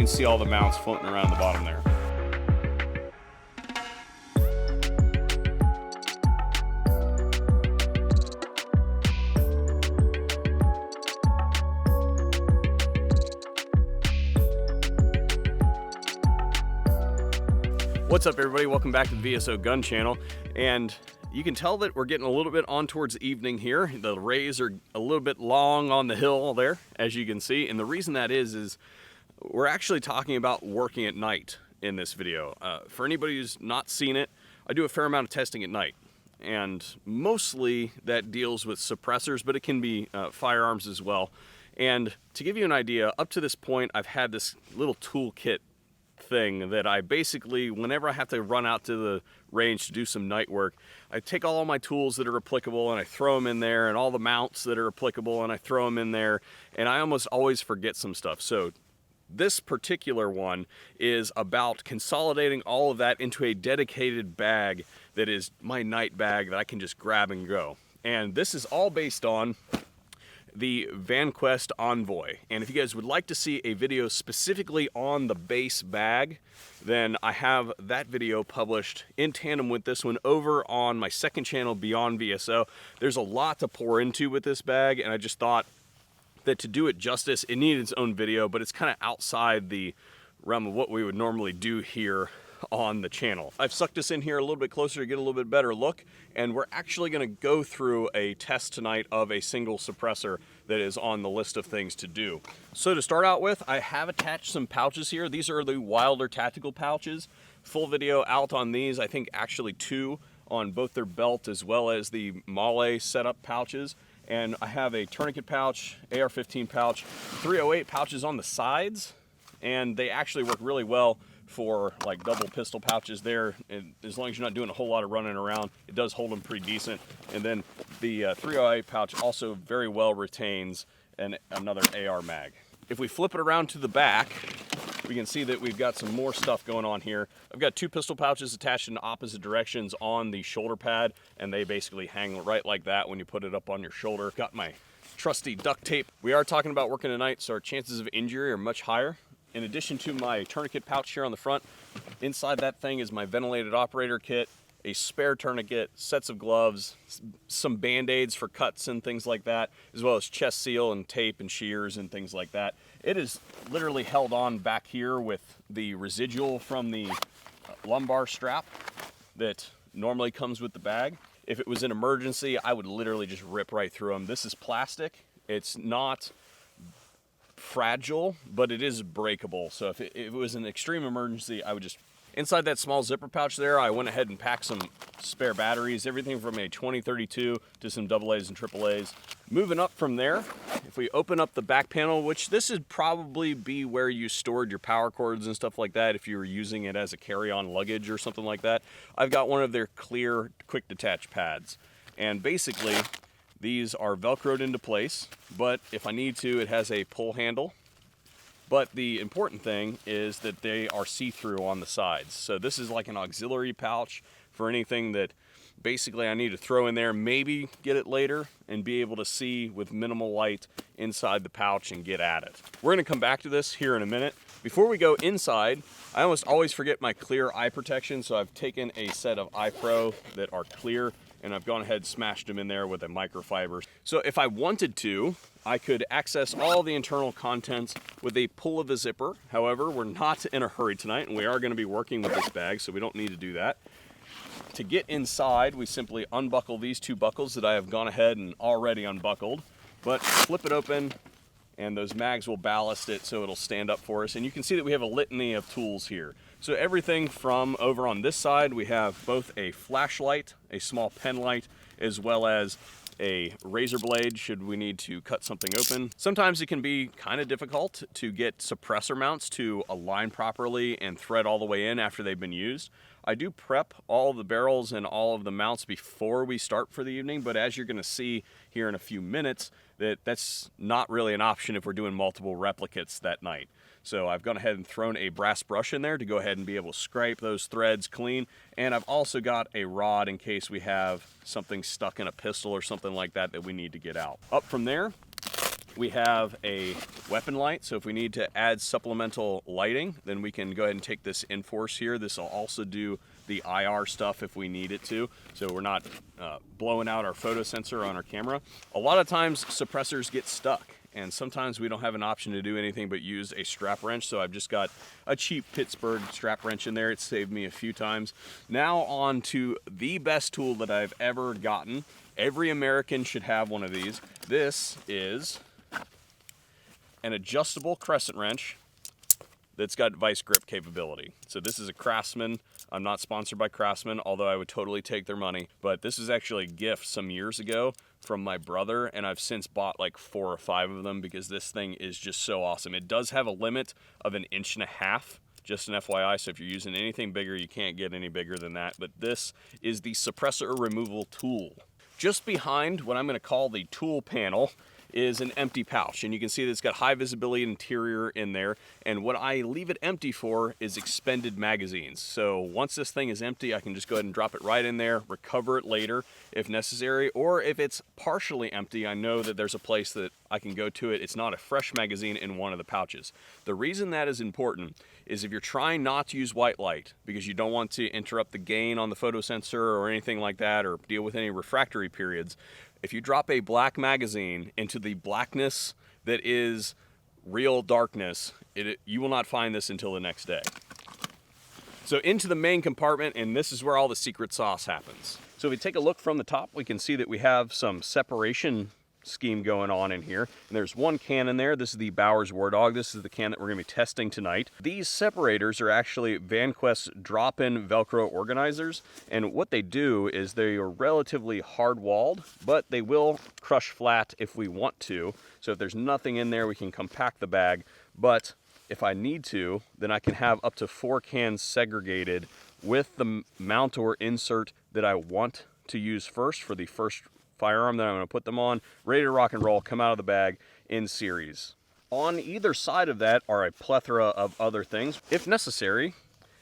can see all the mounts floating around the bottom there. What's up, everybody? Welcome back to the VSO Gun Channel. And you can tell that we're getting a little bit on towards evening here. The rays are a little bit long on the hill there, as you can see. And the reason that is we're actually talking about working at night in this video. For anybody who's not seen it, I do a fair amount of testing at night. And mostly that deals with suppressors, but it can be firearms as well. And to give you an idea, up to this point, I've had this little toolkit thing that I basically, whenever I have to run out to the range to do some night work, I take all my tools that are applicable and I throw them in there, and all the mounts that are applicable and I throw them in there, and I almost always forget some stuff. So this particular one is about consolidating all of that into a dedicated bag that is my night bag that I can just grab and go. And this is all based on the VanQuest Envoy. And if you guys would like to see a video specifically on the base bag, then I have that video published in tandem with this one over on my second channel, Beyond VSO. There's a lot to pour into with this bag, and I just thought that to do it justice, it needed its own video, but it's kind of outside the realm of what we would normally do here on the channel. I've sucked this in here a little bit closer to get a little bit better look, and we're actually going to go through a test tonight of a single suppressor that is on the list of things to do. So to start out with, I have attached some pouches here. These are the Wilder tactical pouches. Full video out on these, I think actually 2 on both their belt as well as the Male setup pouches. And I have a tourniquet pouch, AR-15 pouch, 308 pouches on the sides, and they actually work really well for like double pistol pouches there, and as long as you're not doing a whole lot of running around, it does hold them pretty decent. And then the 308 pouch also very well retains another AR mag. If we flip it around to the back, we can see that we've got some more stuff going on here. I've got 2 pistol pouches attached in opposite directions on the shoulder pad, and they basically hang right like that when you put it up on your shoulder. Got my trusty duct tape. We are talking about working tonight, so our chances of injury are much higher. In addition to my tourniquet pouch here on the front, inside that thing is my Ventilated Operator Kit, a spare tourniquet, sets of gloves, some band-aids for cuts and things like that, as well as chest seal and tape and shears and things like that. It is literally held on back here with the residual from the lumbar strap that normally comes with the bag. If it was an emergency, I would literally just rip right through them. This is plastic. It's not fragile, but it is breakable. So if it was an extreme emergency, I would just... Inside that small zipper pouch there, I went ahead and packed some spare batteries, everything from a 2032 to some AA's and AAA's. Moving up from there, if we open up the back panel, which this would probably be where you stored your power cords and stuff like that if you were using it as a carry-on luggage or something like that, I've got one of their clear quick detach pads. And basically, these are Velcroed into place, but if I need to, it has a pull handle. But the important thing is that they are see-through on the sides. So this is like an auxiliary pouch for anything that basically I need to throw in there, maybe get it later and be able to see with minimal light inside the pouch and get at it. We're gonna come back to this here in a minute. Before we go inside, I almost always forget my clear eye protection, so I've taken a set of Eye Pro that are clear, and I've gone ahead and smashed them in there with a microfiber. So if I wanted to, I could access all the internal contents with a pull of a zipper. However, we're not in a hurry tonight, and we are going to be working with this bag, so we don't need to do that. To get inside, we simply unbuckle these 2 buckles that I have gone ahead and already unbuckled, but flip it open, and those mags will ballast it so it'll stand up for us. And you can see that we have a litany of tools here. So everything from over on this side, we have both a flashlight, a small pen light, as well as a razor blade should we need to cut something open. Sometimes it can be kind of difficult to get suppressor mounts to align properly and thread all the way in after they've been used. I do prep all of the barrels and all of the mounts before we start for the evening, but as you're going to see here in a few minutes, that's not really an option if we're doing multiple replicates that night. So I've gone ahead and thrown a brass brush in there to go ahead and be able to scrape those threads clean. And I've also got a rod in case we have something stuck in a pistol or something like that that we need to get out. Up from there, We have a weapon light, so if we need to add supplemental lighting, then we can go ahead and take this Enforce here. This will also do the IR stuff if we need it to, so we're not blowing out our photo sensor on our camera. A lot of times suppressors get stuck, and sometimes we don't have an option to do anything but use a strap wrench, so I've just got a cheap Pittsburgh strap wrench in there. It's saved me a few times. Now on to the best tool that I've ever gotten. Every American should have one of these. This is an adjustable Crescent wrench that's got vice grip capability. So this is a Craftsman. I'm not sponsored by Craftsman, although I would totally take their money. But this is actually a gift some years ago from my brother, and I've since bought like 4 or 5 of them because this thing is just so awesome. It does have a limit of 1.5 inches, just an FYI, so if you're using anything bigger, you can't get any bigger than that. But this is the suppressor removal tool. Just behind what I'm gonna call the tool panel is an empty pouch, and you can see that it's got high visibility interior in there, and what I leave it empty for is expended magazines. So once this thing is empty, I can just go ahead and drop it right in there, recover it later if necessary, or if it's partially empty, I know that there's a place that I can go to it. It's not a fresh magazine in one of the pouches. The reason that is important is if you're trying not to use white light because you don't want to interrupt the gain on the photo sensor or anything like that, or deal with any refractory periods, if you drop a black magazine into the blackness that is real darkness, you will not find this until the next day. So into the main compartment, and this is where all the secret sauce happens. So if we take a look from the top, we can see that we have some separation scheme going on in here. And there's one can in there. This is the Bowers War Dog. This is the can that we're going to be testing tonight. These separators are actually VanQuest drop-in Velcro organizers, and what they do is they are relatively hard-walled, but they will crush flat if we want to. So if there's nothing in there, we can compact the bag, but if I need to, then I can have up to 4 cans segregated with the mount or insert that I want to use first for the first firearm that I'm going to put them on, ready to rock and roll, come out of the bag in series. On either side of that are a plethora of other things. If necessary,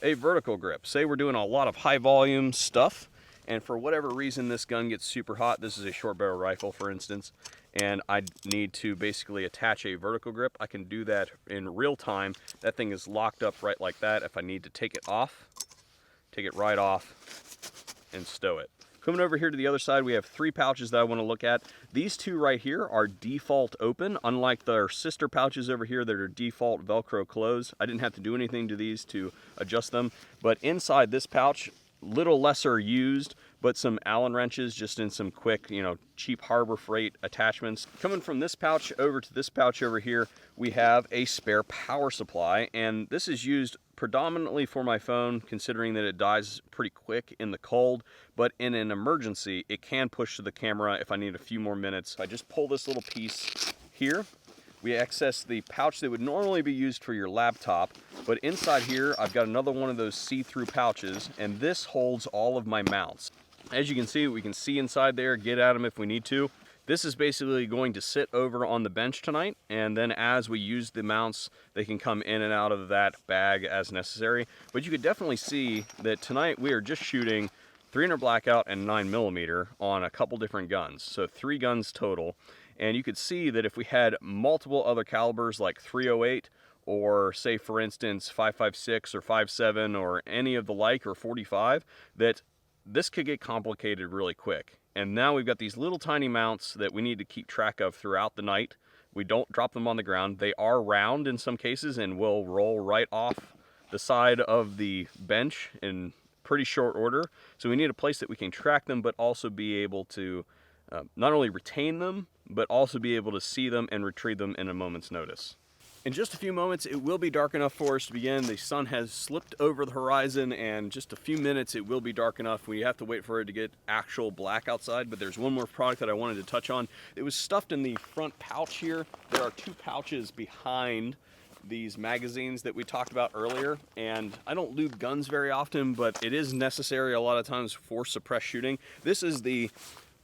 a vertical grip. Say we're doing a lot of high volume stuff, and for whatever reason this gun gets super hot. This is a short barrel rifle, for instance, and I need to basically attach a vertical grip. I can do that in real time. That thing is locked up right like that. If I need to take it off, take it right off and stow it. Coming over here to the other side, we have 3 pouches that I want to look at. These 2 right here are default open, unlike their sister pouches over here that are default Velcro closed. I didn't have to do anything to these to adjust them, but inside this pouch, little lesser used, but some Allen wrenches just in some quick, cheap Harbor Freight attachments. Coming from this pouch over to this pouch over here, we have a spare power supply, and this is used predominantly for my phone, considering that it dies pretty quick in the cold, but in an emergency, it can push to the camera if I need a few more minutes. I just pull this little piece here. We access the pouch that would normally be used for your laptop, but inside here, I've got another one of those see-through pouches, and this holds all of my mounts. As you can see, we can see inside there, get at them if we need to. This is basically going to sit over on the bench tonight, and then as we use the mounts, they can come in and out of that bag as necessary. But you could definitely see that tonight we are just shooting 300 blackout and 9mm on a couple different guns, so 3 guns total. And you could see that if we had multiple other calibers like .308, or say for instance 5.56 or 5.7 or any of the like, or .45, that this could get complicated really quick. And now we've got these little tiny mounts that we need to keep track of throughout the night. We don't drop them on the ground. They are round in some cases and will roll right off the side of the bench in pretty short order. So we need a place that we can track them, but also be able to not only retain them, but also be able to see them and retrieve them in a moment's notice. In just a few moments, it will be dark enough for us to begin. The sun has slipped over the horizon, and just a few minutes it will be dark enough. We have to wait for it to get actual black outside, but there's one more product that I wanted to touch on. It was stuffed in the front pouch here. There are 2 pouches behind these magazines that we talked about earlier, and I don't lube guns very often, but it is necessary a lot of times for suppressed shooting. This is the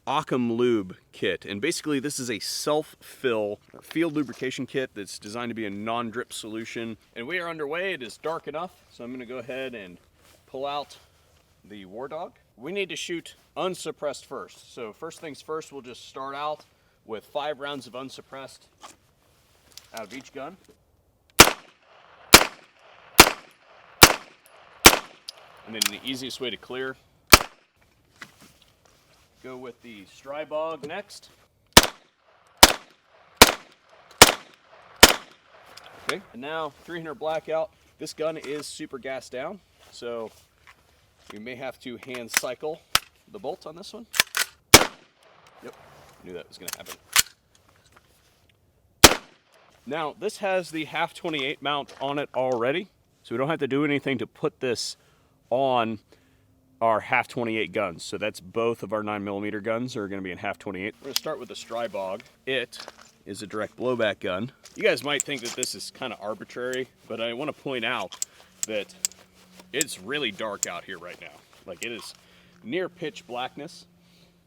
Akhom Lube Kit, and basically this is a self-fill field lubrication kit that's designed to be a non-drip solution. And we are underway. It is dark enough, so I'm going to go ahead and pull out the War Dog. We need to shoot unsuppressed first. So first things first, we'll just start out with 5 rounds of unsuppressed out of each gun. And then the easiest way to clear, go with the Gearbag next. Okay, and now 300 blackout. This gun is super gassed down, so we may have to hand cycle the bolt on this one. Yep, knew that was going to happen. Now, this has the half 28 mount on it already, so we don't have to do anything to put this on our half 28 guns. So that's both of our 9mm guns are going to be in half 28. We're going to start with the Gearbag. It is a direct blowback gun. You guys might think that this is kind of arbitrary, but I want to point out that it's really dark out here right now. Like, it is near pitch blackness.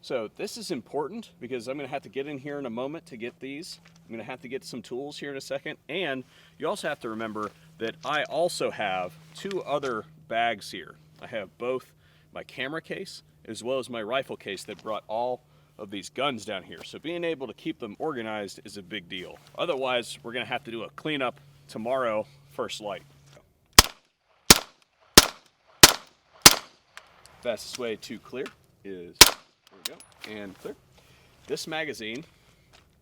So this is important because I'm going to have to get in here in a moment to get these. I'm going to have to get some tools here in a second. And you also have to remember that I also have 2 other bags here. I have both my camera case as well as my rifle case that brought all of these guns down here. So being able to keep them organized is a big deal. Otherwise, we're going to have to do a cleanup tomorrow, first light. Fastest way to clear is, there we go, and clear. This magazine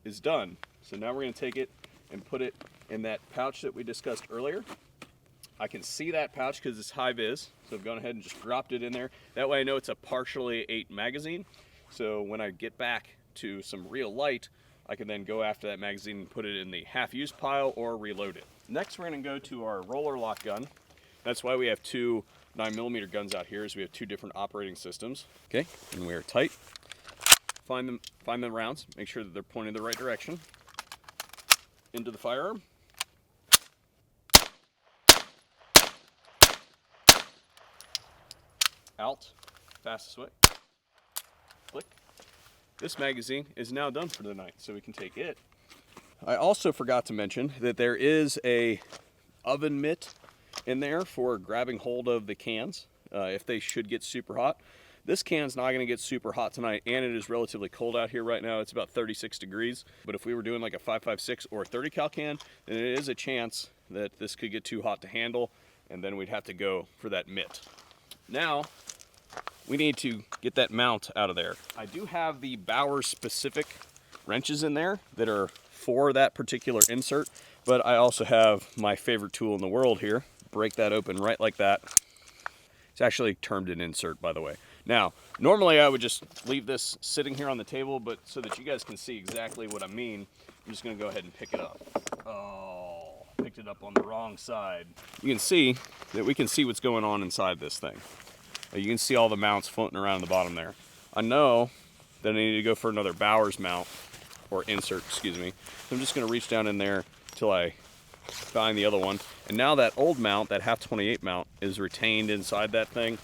is done. So now we're going to take it and put it in that pouch that we discussed earlier. I can see that pouch because it's high vis, so I've gone ahead and just dropped it in there. That way I know it's a partially 8 magazine. So when I get back to some real light, I can then go after that magazine and put it in the half-used pile or reload it. Next, we're going to go to our roller lock gun. That's why we have 2 9mm guns out here, is we have 2 different operating systems. Okay, and we are tight. Find the rounds, make sure that they're pointing the right direction. Into the firearm. Out, fastest way. Click. This magazine is now done for the night, so we can take it. I also forgot to mention that there is a oven mitt in there for grabbing hold of the cans if they should get super hot. This can's not going to get super hot tonight, and it is relatively cold out here right now. It's about 36 degrees. But if we were doing like a 5.56 or a 30 cal can, then it is a chance that this could get too hot to handle, and then we'd have to go for that mitt. Now, we need to get that mount out of there. I do have the Bauer specific wrenches in there that are for that particular insert, but I also have my favorite tool in the world here. Break that open right like that. It's actually termed an insert, by the way. Now, normally I would just leave this sitting here on the table, but so that you guys can see exactly what I mean, I'm just gonna go ahead and pick it up. Oh, picked it up on the wrong side. You can see that we can see what's going on inside this thing. You can see all the mounts floating around the bottom there. I know that I need to go for another Bauer's mount, or insert, excuse me. So I'm just gonna reach down in there till I find the other one. And now that old mount, that half 28 mount, is retained inside that thing,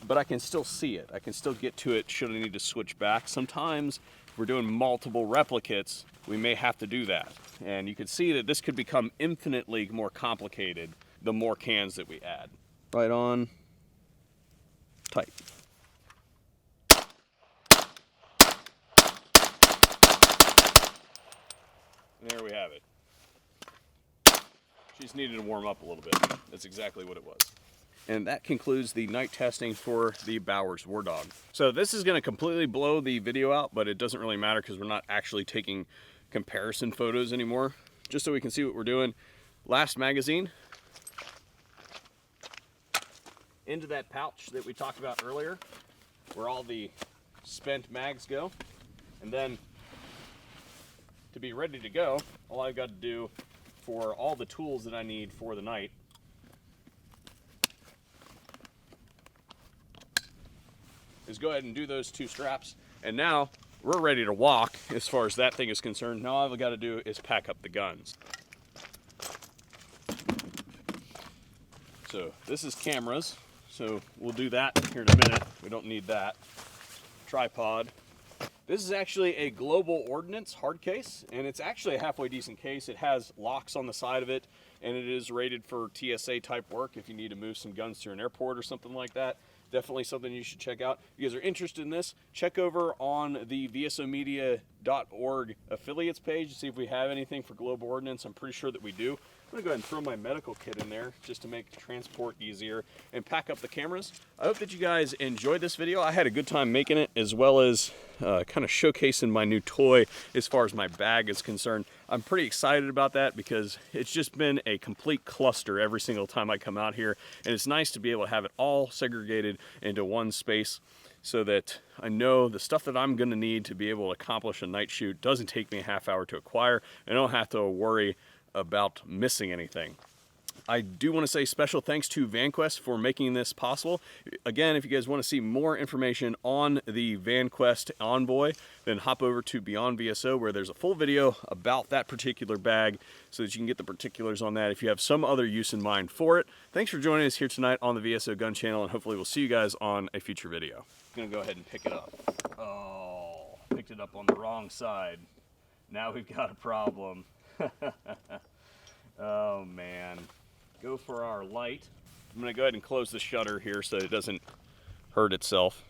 but I can still see it. I can still get to it should I need to switch back. Sometimes if we're doing multiple replicates, we may have to do that. And you can see that this could become infinitely more complicated the more cans that we add. Right on. Tight. And there we have it. She just needed to warm up a little bit. That's exactly what it was. And that concludes the night testing for the Bauer's War Dog. So this is going to completely blow the video out, but it doesn't really matter because we're not actually taking comparison photos anymore. Just so we can see what we're doing. Last magazine into that pouch that we talked about earlier, where all the spent mags go. And then to be ready to go, all I've got to do for all the tools that I need for the night is go ahead and do those 2 straps. And now we're ready to walk as far as that thing is concerned. Now all I've got to do is pack up the guns. So this is cameras. So we'll do that here in a minute. We don't need that. Tripod. This is actually a Global Ordnance hard case, and it's actually a halfway decent case. It has locks on the side of it, and it is rated for TSA type work if you need to move some guns through an airport or something like that. Definitely something you should check out. If you guys are interested in this, check over on the VSO Media VSO.org affiliates page to see if we have anything for global ordnance. I'm pretty sure that we do. I'm gonna go ahead and throw my medical kit in there just to make transport easier and pack up the cameras. I hope that you guys enjoyed this video. I had a good time making it, as well as kind of showcasing my new toy as far as my bag is concerned. I'm pretty excited about that because it's just been a complete cluster every single time I come out here, and it's nice to be able to have it all segregated into one space so that I know the stuff that I'm gonna need to be able to accomplish a night shoot doesn't take me a half hour to acquire, and I don't have to worry about missing anything. I do want to say special thanks to VanQuest for making this possible. Again, if you guys want to see more information on the VanQuest Envoy, then hop over to Beyond VSO, where there's a full video about that particular bag so that you can get the particulars on that if you have some other use in mind for it. Thanks for joining us here tonight on the VSO Gun Channel, and hopefully we'll see you guys on a future video. I'm gonna go ahead and pick it up. Oh, picked it up on the wrong side. Now we've got a problem. Oh man. Go for our light. I'm gonna go ahead and close the shutter here so it doesn't hurt itself.